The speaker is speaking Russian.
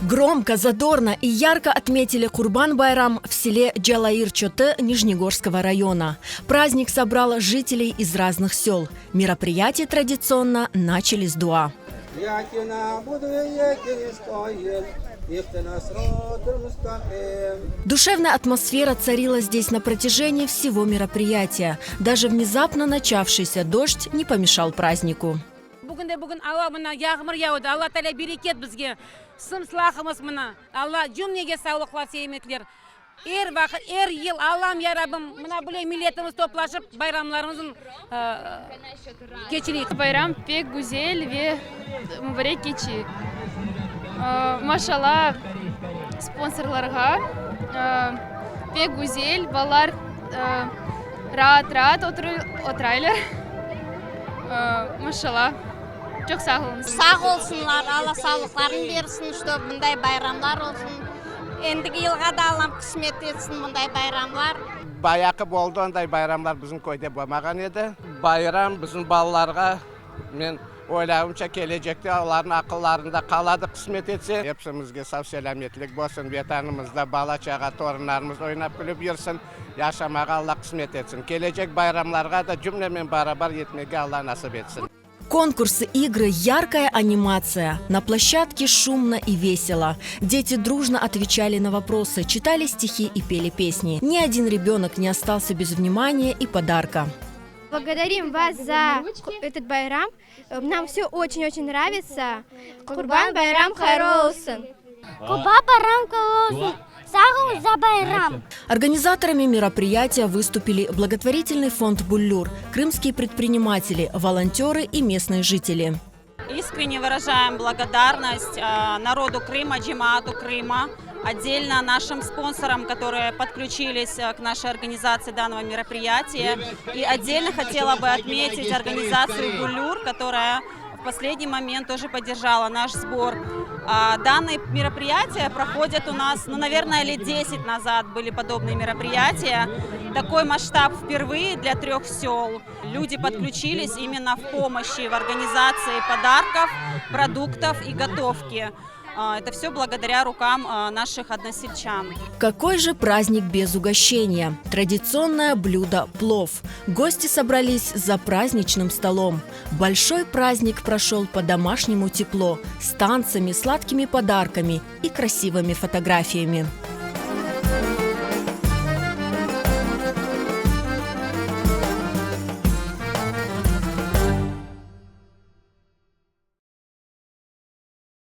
Громко, задорно и ярко отметили Курбан-байрам в селе Джалаир-Чоты Нижнегорского района. Праздник собрал жителей из разных сел. Мероприятие традиционно начали с дуа. Душевная атмосфера царила здесь на протяжении всего мероприятия. Даже внезапно начавшийся дождь не помешал празднику. Бүгін ауа мына яғмыр яуды. Алла тағала берекет бізге. Сым сылақымыз мына. Алла жүмнеге саулықлар сейметлер. Эр ел Аллам я Раббым мына бұлей милетіміз топлашып байрамlarımızın geçirейік. Байрам пек güzel ve mübarek geçi. Maşallah sponsorlarga pek güzel, балар rahat oturaylar. Maşallah. Çok sağ olun. Sağ olsunlar, Allah sağlıklarını versin, işte bunday bayramlar olsun. Endigi yılga da Allah'ım kısmet etsin bunday bayramlar. Bayakı boldu onday bayramlar bizim köyde bo'lmagan edi. Bayram bizim balalarga men o'ylayimcha kelajakda ularning aqllarida qoladi qismet etse. Hepsimizga sog' salomatlik bo'lsin, vatanimizda bala chaqa torunlarimiz o'ynab kulib yursin. Yaşamaga Allah qismet etsin. Kelajak bayramlarga da cümlemen barabar yetmege Allah nasip etsin. Конкурсы, игры, яркая анимация. На площадке шумно и весело. Дети дружно отвечали на вопросы, читали стихи и пели песни. Ни один ребенок не остался без внимания и подарка. Благодарим вас за этот байрам. Нам все очень-очень нравится. Курбан байрам хайырлы болсын. Курбан байрам болсын. Сау за байрам. Организаторами мероприятия выступили благотворительный фонд «Буллюр», крымские предприниматели, волонтеры и местные жители. Искренне выражаем благодарность народу Крыма, джемаату Крыма, отдельно нашим спонсорам, которые подключились к нашей организации данного мероприятия. И отдельно хотела бы отметить организацию «Буллюр», которая в последний момент тоже поддержала наш сбор. Данные мероприятия проходят у нас, наверное, лет 10 назад были подобные мероприятия. Такой масштаб впервые для 3 сел. Люди подключились именно в помощи в организации подарков, продуктов и готовки. Это все благодаря рукам наших односельчан. Какой же праздник без угощения? Традиционное блюдо – плов. Гости собрались за праздничным столом. Большой праздник прошел по-домашнему тепло, с танцами, сладкими подарками и красивыми фотографиями.